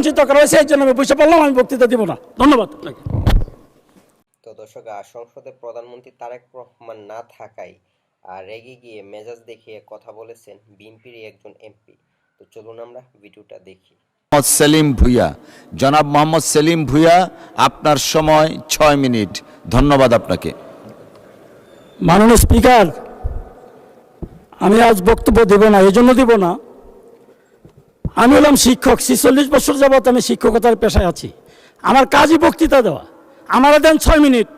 বঞ্চিত করা হয়েছে, এই জন্য আমি বুঝে পারলাম আমি বক্তৃতা দিব না। ধন্যবাদ আপনাকে। তো দর্শক, সংসদে প্রধানমন্ত্রী তারেক রহমান না থাকায় রেগে গিয়ে মেজাজ দেখিয়ে কথা বলেছেন বিএনপির একজন এমপি। তো চলুন আমরা ভিডিওটা দেখি। সেলিম ভুঁইয়া, জনাব মোহাম্মদ সেলিম ভুঁইয়া, আপনার সময় 6 মিনিট। ধন্যবাদ আপনাকে। মাননীয় স্পিকার, আমি আজ বক্তব্য দেব না, এই জন্য দিব না, আমি হলাম শিক্ষক, 46 বছর যাবৎ আমি শিক্ষকতার পেশায় আছি। আমার কাজই বক্তৃতা দেওয়া। আমারা দেন 6 মিনিট,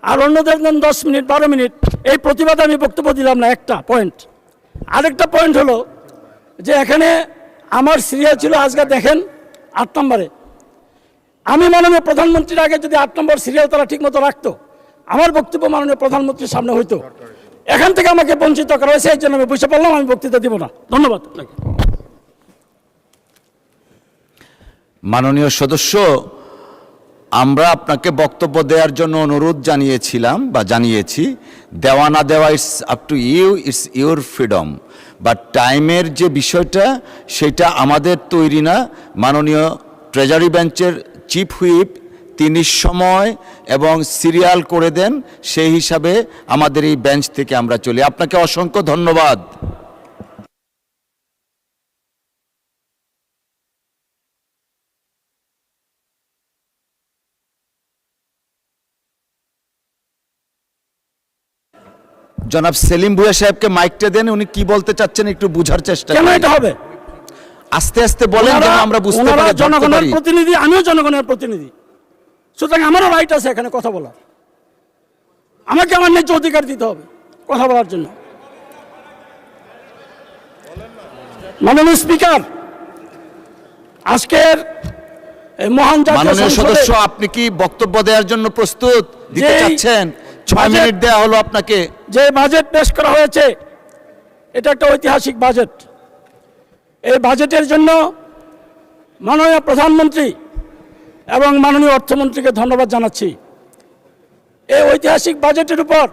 আর অন্যদের দেন 10 মিনিট 12 মিনিট। এই প্রতিবাদে আমি বক্তব্য দিলাম না, একটা পয়েন্ট। আরেকটা পয়েন্ট হলো যে এখানে আমার সিরিয়াল ছিল, আজকে দেখেন 8 নম্বরে। আমি মাননীয় প্রধানমন্ত্রীর আগে যদি 8 নম্বর সিরিয়াল তারা ঠিকমতো রাখতো, আমার বক্তব্য মাননীয় প্রধানমন্ত্রীর সামনে হইতো। এখান থেকে আমাকে বঞ্চিত করা হয়েছে, এই জন্য আমি বুঝে পারলাম আমি বক্তৃতা দিব না। ধন্যবাদ আপনাকে। মাননীয় সদস্য, আমরা আপনাকে বক্তব্য দেওয়ার জন্য অনুরোধ জানিয়েছিলাম বা জানিয়েছি। দেওয়া না দেওয়া it's up to you, it's your freedom. But টাইমের যে বিষয়টা, সেটা আমাদের তৈরি না। মাননীয় ট্রেজারি বেঞ্চের চিফ হুইপ তিনি সময় এবং সিরিয়াল করে দেন, সেই হিসাবে আমাদের এই বেঞ্চ থেকে আমরা চলি। আপনাকে অসংখ্য ধন্যবাদ। জনাব সেলিম ভুঁইয়া সাহেবকে মাইকটা দেন, উনি কি বলতে চাচ্ছেন একটু বুঝার চেষ্টা কেন করেন। এটা হবে? আস্তে আস্তে বলেন যেন আমরা বুঝতে পারি, ধরতে জনগণের পারি। প্রতিনিধি, আমিও জনগণের প্রতিনিধি, সুতরাং আমারও রাইট আছে এখানে কথা বলার। আমাকে আমার ন্যায্য অধিকার দিতে হবে কথা বলার জন্য। মাননীয় স্পিকার, আজকের এই মহান জাতীয় মাননীয় সংসদে সদস্য, আপনি কি বক্তব্য দেওয়ার জন্য প্রস্তুত দিতে চাচ্ছেন? 6 মিনিট দেওয়া হলো আপনাকে। যে বাজেট পেশ করা হয়েছে, এটা একটা ঐতিহাসিক বাজেট। এই বাজেটের জন্য মাননীয় প্রধানমন্ত্রী এবং মাননীয় অর্থমন্ত্রীকে ধন্যবাদ জানাচ্ছি। এই ঐতিহাসিক বাজেটের উপর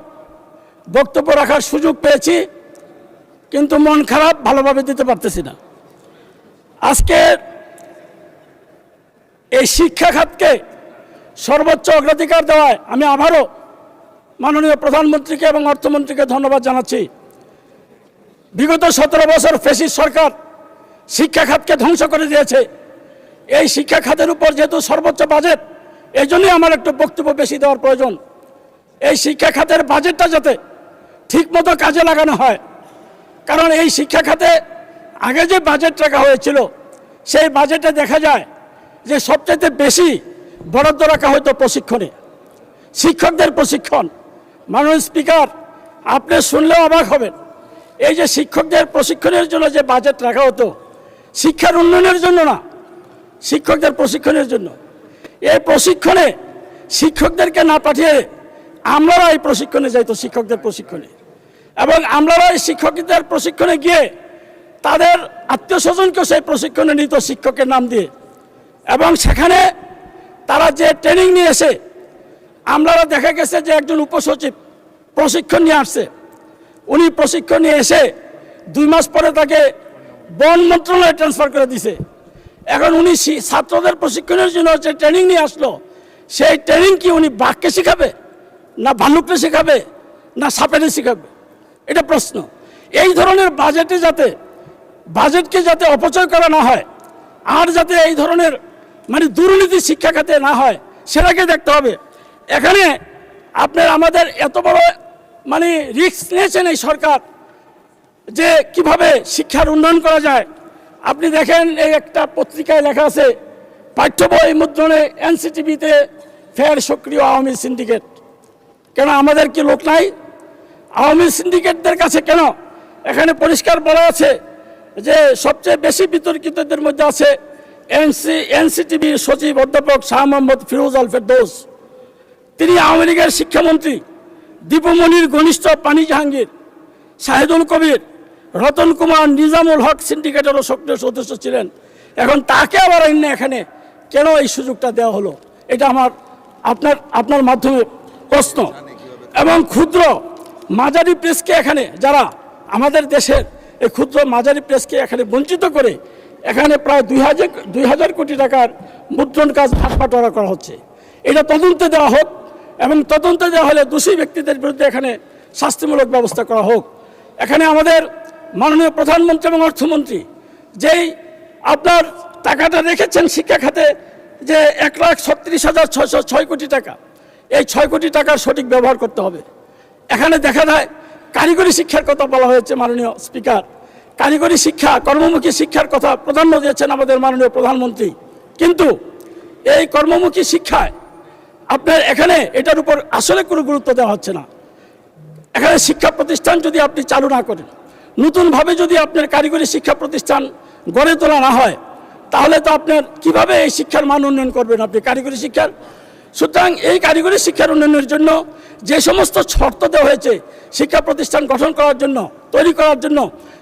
বক্তব্য রাখার সুযোগ পেয়েছি, কিন্তু মন খারাপ, ভালোভাবে দিতে পারতেছি না। আজকে এই শিক্ষা খাতকে সর্বোচ্চ অগ্রাধিকার দেওয়ায় আমি আবারও মাননীয় প্রধানমন্ত্রীকে এবং অর্থমন্ত্রীকে ধন্যবাদ জানাচ্ছি। বিগত 17 বছর ফ্যাসিস্ট সরকার শিক্ষা খাতকে ধ্বংস করে দিয়েছে। এই শিক্ষা খাতের উপর যেহেতু সর্বোচ্চ বাজেট, এই জন্যই আমার একটু বক্তব্য বেশি দেওয়ার প্রয়োজন। এই শিক্ষা খাতের বাজেটটা যাতে ঠিকমতো কাজে লাগানো হয়, কারণ এই শিক্ষা খাতে আগে যে বাজেট রাখা হয়েছিল, সেই বাজেটে দেখা যায় যে সবচেয়ে বেশি বরাদ্দ রাখা হয়তো প্রশিক্ষণে, শিক্ষকদের প্রশিক্ষণ। মাননীয় স্পিকার, আপনি শুনলেও অবাক হবেন, এই যে শিক্ষকদের প্রশিক্ষণের জন্য যে বাজেট রাখা হতো, শিক্ষার উন্নয়নের জন্য না, শিক্ষকদের প্রশিক্ষণের জন্য। এই প্রশিক্ষণে শিক্ষকদেরকে না পাঠিয়ে আমরারা এই প্রশিক্ষণে যাইতো, শিক্ষকদের প্রশিক্ষণে, এবং আমরারা এই শিক্ষকদের প্রশিক্ষণে গিয়ে তাদের আত্মীয় স্বজনকেও সেই প্রশিক্ষণে নিত শিক্ষকের নাম দিয়ে, এবং সেখানে তারা যে ট্রেনিং নিয়ে এসে, আমরারা দেখা গেছে যে একজন উপসচিব প্রশিক্ষণ নিয়ে আসছে, উনি প্রশিক্ষণ নিয়ে এসে 2 মাস পরে তাকে বন মন্ত্রণালয়ে ট্রান্সফার করে দিছে। এখন উনি ছাত্রদের প্রশিক্ষণের জন্য যে ট্রেনিং নিয়ে আসলো, সেই ট্রেনিং কি উনি বাঘকে শেখাবে, না ভাল্লুককে শেখাবে, না সাপেরে শেখাবে? এটা প্রশ্ন। এই ধরনের বাজেটকে যাতে অপচয় করা না হয়, আর যাতে এই ধরনের মানে দুর্নীতি শিক্ষা খাতে না হয়, সেটাকে দেখতে হবে। এখানে আপনার আমাদের এত বড় মানে রিস্ক নিয়েছেন এই সরকার, যে কিভাবে শিক্ষার উন্নয়ন করা যায়। আপনি দেখেন, এই একটা পত্রিকায় লেখা আছে, পাঠ্য বই মুদ্রণে এনসিটিভিতে ফের সক্রিয় আওয়ামী সিন্ডিকেট। কেন আমাদের কি লোক নাই? আওয়ামী সিন্ডিকেটদের কাছে কেন? এখানে পরিষ্কার বলা আছে যে সবচেয়ে বেশি বিতর্কিতদের মধ্যে আছে এনসিটিভির সচিব অধ্যাপক শাহ মোহাম্মদ ফিরোজ আল ফেরদৌস। তিনি আওয়ামী লীগের শিক্ষামন্ত্রী, দীপুমনির ঘনিষ্ঠ পানি জাহাঙ্গীর, শাহিদুল কবির, রতন কুমার, নিজামুল হক সিন্ডিকেটেরও সক্রিয় সদস্য ছিলেন। এখন তাকে আবার এখানে কেন এই সুযোগটা দেওয়া হলো? এটা আমার আপনার মাধ্যমে প্রশ্ন। এবং ক্ষুদ্র মাঝারি প্রেসকে এখানে, যারা আমাদের দেশের এই ক্ষুদ্র মাঝারি প্রেসকে এখানে বঞ্চিত করে এখানে প্রায় 2000 কোটি টাকার মুদ্রণ কাজ ভাটপাটোয়ারা করা হচ্ছে। এটা তদন্তে দেওয়া হোক এবং তদন্তে দেওয়া হলে দোষী ব্যক্তিদের বিরুদ্ধে এখানে শাস্তিমূলক ব্যবস্থা করা হোক। এখানে আমাদের মাননীয় প্রধানমন্ত্রী এবং অর্থমন্ত্রী যেই আপনার টাকাটা রেখেছেন শিক্ষা খাতে, যে 1,36,606 কোটি টাকা, এই 6 কোটি টাকার সঠিক ব্যবহার করতে হবে। এখানে দেখা যায় কারিগরি শিক্ষার কথা বলা হয়েছে। মাননীয় স্পিকার, কারিগরি শিক্ষা, কর্মমুখী শিক্ষার কথা প্রাধান্য দিয়েছেন আমাদের মাননীয় প্রধানমন্ত্রী, কিন্তু এই কর্মমুখী শিক্ষায় আপনার এখানে এটার উপর আসলে কোনো গুরুত্ব দেওয়া হচ্ছে না। এখানে শিক্ষা প্রতিষ্ঠান যদি আপনি চালু না করেন, নতুনভাবে যদি আপনার কারিগরি শিক্ষা প্রতিষ্ঠান গড়ে তোলা না হয়, তাহলে তো আপনার কিভাবে এই শিক্ষার মান উন্নয়ন করবেন আপনি কারিগরি শিক্ষার? সুতরাং এই কারিগরি শিক্ষার উন্নয়নের জন্য যে সমস্ত শর্ত দেওয়া হয়েছে শিক্ষা প্রতিষ্ঠান গঠন করার জন্য, তৈরি করার জন্য,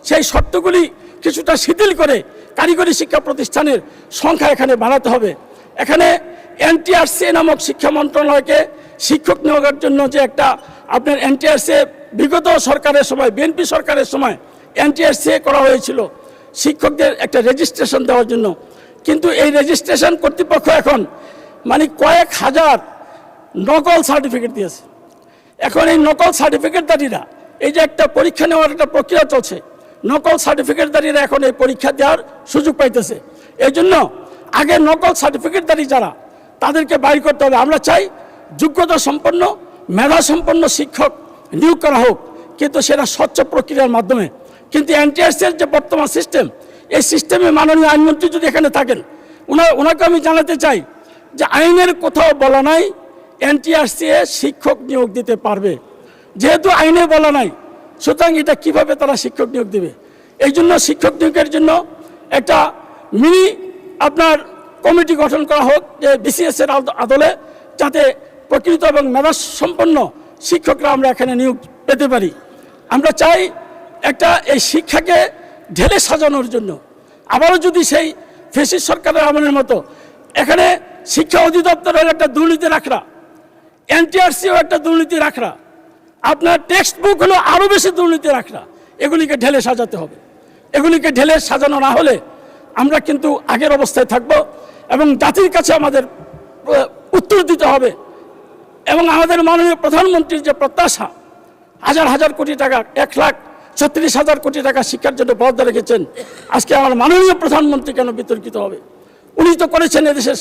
সেই শর্তগুলি কিছুটা শিথিল করে কারিগরি শিক্ষা প্রতিষ্ঠানের সংখ্যা এখানে বাড়াতে হবে। এখানে NTRC নামক শিক্ষা মন্ত্রণালয়কে শিক্ষক নিয়োগের জন্য যে একটা আপনার NTRC বিগত সরকারের সময়, বিএনপি সরকারের সময় NTRC করা হয়েছিল শিক্ষকদের একটা রেজিস্ট্রেশন দেওয়ার জন্য, কিন্তু এই রেজিস্ট্রেশন কর্তৃপক্ষ এখন মানে কয়েক হাজার নকল সার্টিফিকেট দিয়েছে। এখন এই নকল সার্টিফিকেটধারীরা, এই যে একটা পরীক্ষা নেওয়ার একটা প্রক্রিয়া চলছে, নকল সার্টিফিকেটধারীরা এখন এই পরীক্ষা দেওয়ার সুযোগ পাইতেছে। এই জন্য আগে নকল সার্টিফিকেটধারী যারা, তাদেরকে বাইর করতে হবে। আমরা চাই যোগ্যতা সম্পন্ন, মেধা সম্পন্ন শিক্ষক নিয়োগ করা হোক, কিন্তু সেটা স্বচ্ছ প্রক্রিয়ার মাধ্যমে। কিন্তু NTRC-র যে বর্তমান সিস্টেম, এই সিস্টেমে মাননীয় আইনমন্ত্রী যদি এখানে থাকেন, ওনাকে আমি জানাতে চাই যে আইনের কোথাও বলা নাই NTRC শিক্ষক নিয়োগ দিতে পারবে। যেহেতু আইনে বলা নাই, সুতরাং এটা কিভাবে তারা শিক্ষক নিয়োগ দেবে? এই জন্য শিক্ষক নিয়োগের জন্য একটা মিনি আপনার কমিটি গঠন করা হোক, যে BCS-এর আদলে, যাতে প্রকৃত এবং মেধা সম্পন্ন শিক্ষকরা আমরা এখানে নিয়োগ পেতে পারি। আমরা চাই একটা এই শিক্ষাকে ঢেলে সাজানোর জন্য আবারও যদি সেই ফ্যাসিস্ট সরকারের আমলের মতো এখানে শিক্ষা অধিদপ্তরের একটা দুর্নীতি রাখরা, NTRC-ও একটা দুর্নীতি রাখরা, আপনার টেক্সট বুক হলো আরও বেশি দুর্নীতি রাখরা, এগুলিকে ঢেলে সাজাতে হবে। এগুলিকে ঢেলে সাজানো না হলে আমরা কিন্তু আগের অবস্থায় থাকব এবং জাতির কাছে আমাদের উত্তর দিতে হবে। এবং আমাদের মাননীয় প্রধানমন্ত্রীর যে প্রত্যাশা, হাজার হাজার কোটি টাকা, 1,36,000 কোটি টাকা শিক্ষার জন্য বরাদ্দ রেখেছেন, আজকে আমার মাননীয় প্রধানমন্ত্রী কেন বিতর্কিত হবে? উনি তো করেছেন এদেশের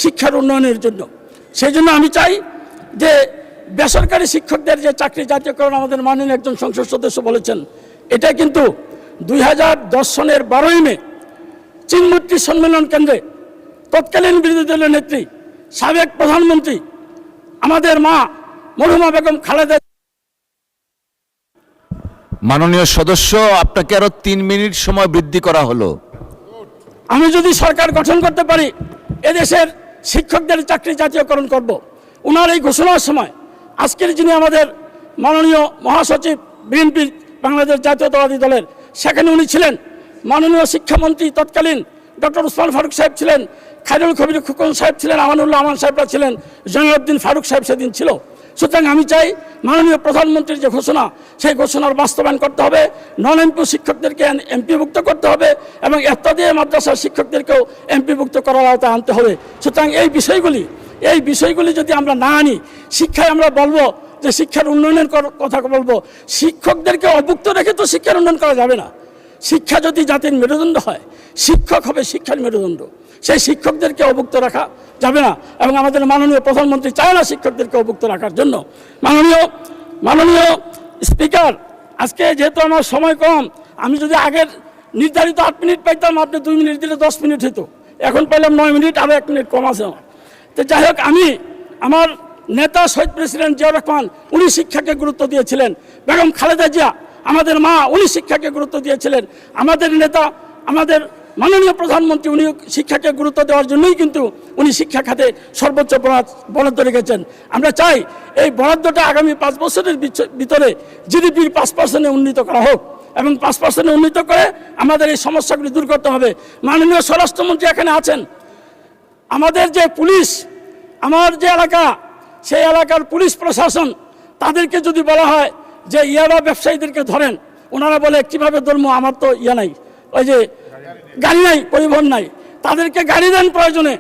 শিক্ষার উন্নয়নের জন্য। সেই জন্য আমি চাই যে বেসরকারি শিক্ষকদের যে চাকরি জাতীয়করণ, আমাদের মাননীয় একজন সংসদ সদস্য বলেছেন, এটা কিন্তু 2010 সনের 12ই মে চীনমূর্তি সম্মেলন কেন্দ্রে তৎকালীন বিরোধী দলের নেত্রী, সাবেক প্রধানমন্ত্রী আমাদের মা মরহুমা বেগম খালেদা। মাননীয় সদস্য, আপনাকে আরো 3 মিনিট সময় বৃদ্ধি করা হলো। আমি যদি সরকার গঠন করতে পারি, এদেশের শিক্ষকদের চাকরি জাতীয়করণ করব। ওনার এই ঘোষণার সময় আজকের যিনি আমাদের মাননীয় মহাসচিব বিএনপি বাংলাদেশ জাতীয়তাবাদী দলের, সেখানে উনি ছিলেন, মাননীয় শিক্ষামন্ত্রী তৎকালীন ডক্টর উসমান ফারুক সাহেব ছিলেন, খায়রুল কবির খোকন সাহেব ছিলেন, আমানুল্লাহ আমান সাহেবরা ছিলেন, জয়নুদ্দিন ফারুক সাহেব সেদিন ছিল। সুতরাং আমি চাই মাননীয় প্রধানমন্ত্রীর যে ঘোষণা, সেই ঘোষণার বাস্তবায়ন করতে হবে। নন এমপি শিক্ষকদেরকে এমপিভুক্ত করতে হবে এবং এফতাদিয়া মাদ্রাসার শিক্ষকদেরকেও এমপিভুক্ত করার আওতায় আনতে হবে। সুতরাং এই বিষয়গুলি যদি আমরা না আনি, শিক্ষায় আমরা বলবো যে শিক্ষার উন্নয়নের কথা বলবো, শিক্ষকদেরকে অভুক্ত রেখে তো শিক্ষার উন্নয়ন করা যাবে না। শিক্ষা যদি জাতির মেরুদণ্ড হয়, শিক্ষক হবে শিক্ষার মেরুদণ্ড, সেই শিক্ষকদেরকে অভুক্ত রাখা যাবে না। এবং আমাদের মাননীয় প্রধানমন্ত্রী চায় না শিক্ষকদেরকে অভুক্ত রাখার জন্য। মাননীয় স্পিকার, আজকে যেহেতু আমার সময় কম, আমি যদি আগের নির্ধারিত 8 মিনিট পাইতাম, আপনি 2 মিনিট দিলে 10 মিনিট হতো, এখন পাইলাম 9 মিনিট, আরও 1 মিনিট কম আছে আমার। তো যাই হোক, আমার নেতা শহীদ প্রেসিডেন্ট জিয়াউর রহমান, উনি শিক্ষাকে গুরুত্ব দিয়েছিলেন। বেগম খালেদা জিয়া আমাদের মা, উনি শিক্ষাকে গুরুত্ব দিয়েছিলেন। আমাদের নেতা, আমাদের মাননীয় প্রধানমন্ত্রী, উনি শিক্ষাকে গুরুত্ব দেওয়ার জন্যই কিন্তু উনি শিক্ষা খাতে সর্বোচ্চ বরাদ্দ রেখেছেন। আমরা চাই এই বরাদ্দটা আগামী 5 বছরের ভিতরে জিডিপির 5% উন্নীত করা হোক এবং 5% উন্নীত করে আমাদের এই সমস্যাগুলি দূর করতে হবে। মাননীয় স্বরাষ্ট্রমন্ত্রী এখানে আছেন, আমাদের যে পুলিশ, আমার যে এলাকা, সেই এলাকার পুলিশ প্রশাসন, তাদেরকে যদি বলা হয় যে ইয়াবা ব্যবসায়ীদেরকে ধরেন, ওনারা বলে কিভাবে ধরবো, আমার তো ইয়া নাই, ওই যে গাড়ি নাই, পরিবহন নাই, তাদেরকে গাড়ি দেন প্রয়োজনে,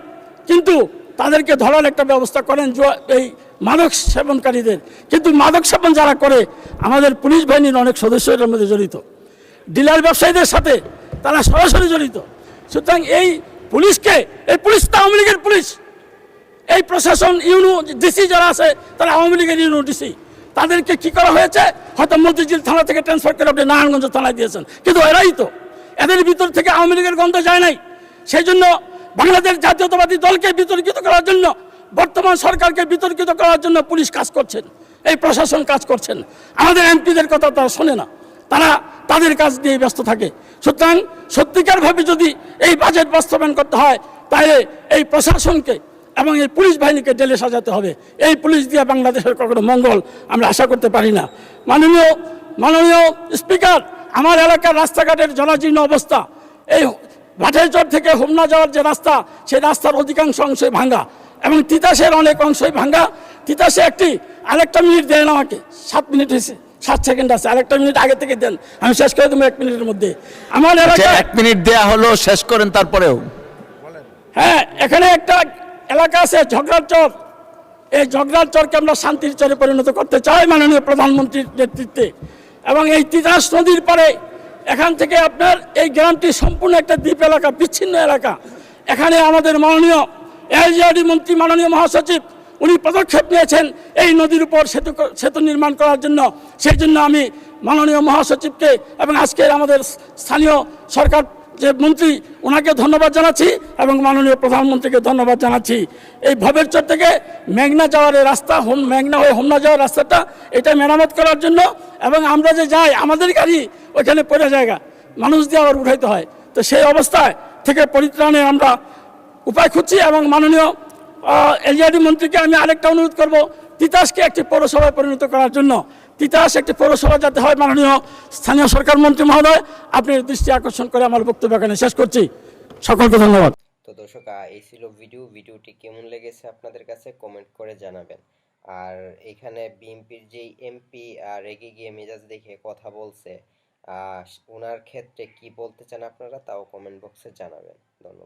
কিন্তু তাদেরকে ধরার একটা ব্যবস্থা করেন এই মাদক সেবনকারীদের। কিন্তু মাদক সেবন যারা করে আমাদের পুলিশ বাহিনীর অনেক সদস্য এর মধ্যে জড়িত, ডিলার ব্যবসায়ীদের সাথে তারা সরাসরি জড়িত। সুতরাং এই পুলিশকে, এই পুলিশ তো আওয়ামী লীগের পুলিশ, এই প্রশাসন ইউনো ডিসি যারা আছে তারা আওয়ামী লীগের ইউনো ডিসি, তাদেরকে কি করা হয়েছে, হয়তো মতিঝিল থানা থেকে ট্রান্সফার করে আপনি নারায়ণগঞ্জ থানায় দিয়েছেন, কিন্তু এরাই তো, এদের ভিতর থেকে আওয়ামী লীগের গন্ধ যায় নাই। সেই জন্য বাংলাদেশ জাতীয়তাবাদী দলকে বিতর্কিত করার জন্য, বর্তমান সরকারকে বিতর্কিত করার জন্য পুলিশ কাজ করছেন, এই প্রশাসন কাজ করছেন। আমাদের এমপিদের কথা তারা শোনে না, তারা তাদের কাজ নিয়ে ব্যস্ত থাকে। সুতরাং সত্যিকারভাবে যদি এই বাজেট বাস্তবায়ন করতে হয়, তাহলে এই প্রশাসনকে এবং এই পুলিশ বাহিনীকে জেলে সাজাতে হবে। এই পুলিশ দিয়ে বাংলাদেশের কখনো মঙ্গল আমরা আশা করতে পারি না। মাননীয় স্পিকার, আমার এলাকার রাস্তাঘাটের জরাজীর্ণ অবস্থা, এই ভাটেরচর থেকে হোমনা যাওয়ার যে রাস্তা, সেই রাস্তার অধিকাংশ অংশই ভাঙ্গা এবং তিতাসের অনেক অংশই ভাঙ্গা। তিতাসে আরেকটা মিনিট দেন আমাকে, 7 মিনিট হয়েছে, 7 সেকেন্ড আছে, আরেকটা মিনিট আগে থেকে দেন, আমি শেষ করে দেবো 1 মিনিটের মধ্যে। আমার এলাকায় 1 মিনিট দেয়া হলো, শেষ করেন তারপরেও। হ্যাঁ, এখানে একটা এলাকা আছে ঝগড়ার চর, এই ঝগড়ার চরকে আমরা শান্তির চরে পরিণত করতে চাই মাননীয় প্রধানমন্ত্রীর নেতৃত্বে। এবং এই তিতাস নদীর পারে এখান থেকে আপনার এই গ্রামটি সম্পূর্ণ একটা দ্বীপ এলাকা, বিচ্ছিন্ন এলাকা। এখানে আমাদের মাননীয় এলজিআরডি মন্ত্রী, মাননীয় মহাসচিব, উনি পদক্ষেপ নিয়েছেন এই নদীর উপর সেতু নির্মাণ করার জন্য। সেই জন্য আমি মাননীয় মহাসচিবকে এবং আজকের আমাদের স্থানীয় সরকার যে মন্ত্রী, ওনাকে ধন্যবাদ জানাচ্ছি এবং মাননীয় প্রধানমন্ত্রীকে ধন্যবাদ জানাচ্ছি। এই ভবেরচর থেকে মেঘনা যাওয়ার এই রাস্তা, মেঘনা হয়ে হোমনা যাওয়ার রাস্তাটা, এটা মেরামত করার জন্য, এবং আমরা যে যাই আমাদের গাড়ি ওইখানে পড়ে জায়গা, মানুষ দিয়ে আবার উঠাইতে হয়, তো সেই অবস্থায় থেকে পরিত্রাণে আমরা উপায় খুঁজছি। এবং মাননীয় এলজিআরডি মন্ত্রীকে আমি আরেকটা অনুরোধ করব, তিতাসকে একটি পৌরসভায় পরিণত করার জন্য। তিতাস একটি পৌরসভা যাতে হয়, মাননীয় স্থানীয় সরকার মন্ত্রী মহোদয়, আপনি দৃষ্টি আকর্ষণ করে আমার বক্তব্য এখানে শেষ করছি। সকলকে ধন্যবাদ। তো দর্শক, এই ছিল ভিডিওটি কেমন লেগেছে আপনাদের কাছে কমেন্ট করে জানাবেন। আর এখানে বিএনপির যেই এমপি রেগে গিয়ে মেজাজ দেখে কথা বলছে, ওনার ক্ষেত্রে কি বলতে চান আপনারা, তাও কমেন্ট বক্সে জানাবেন। ধন্যবাদ।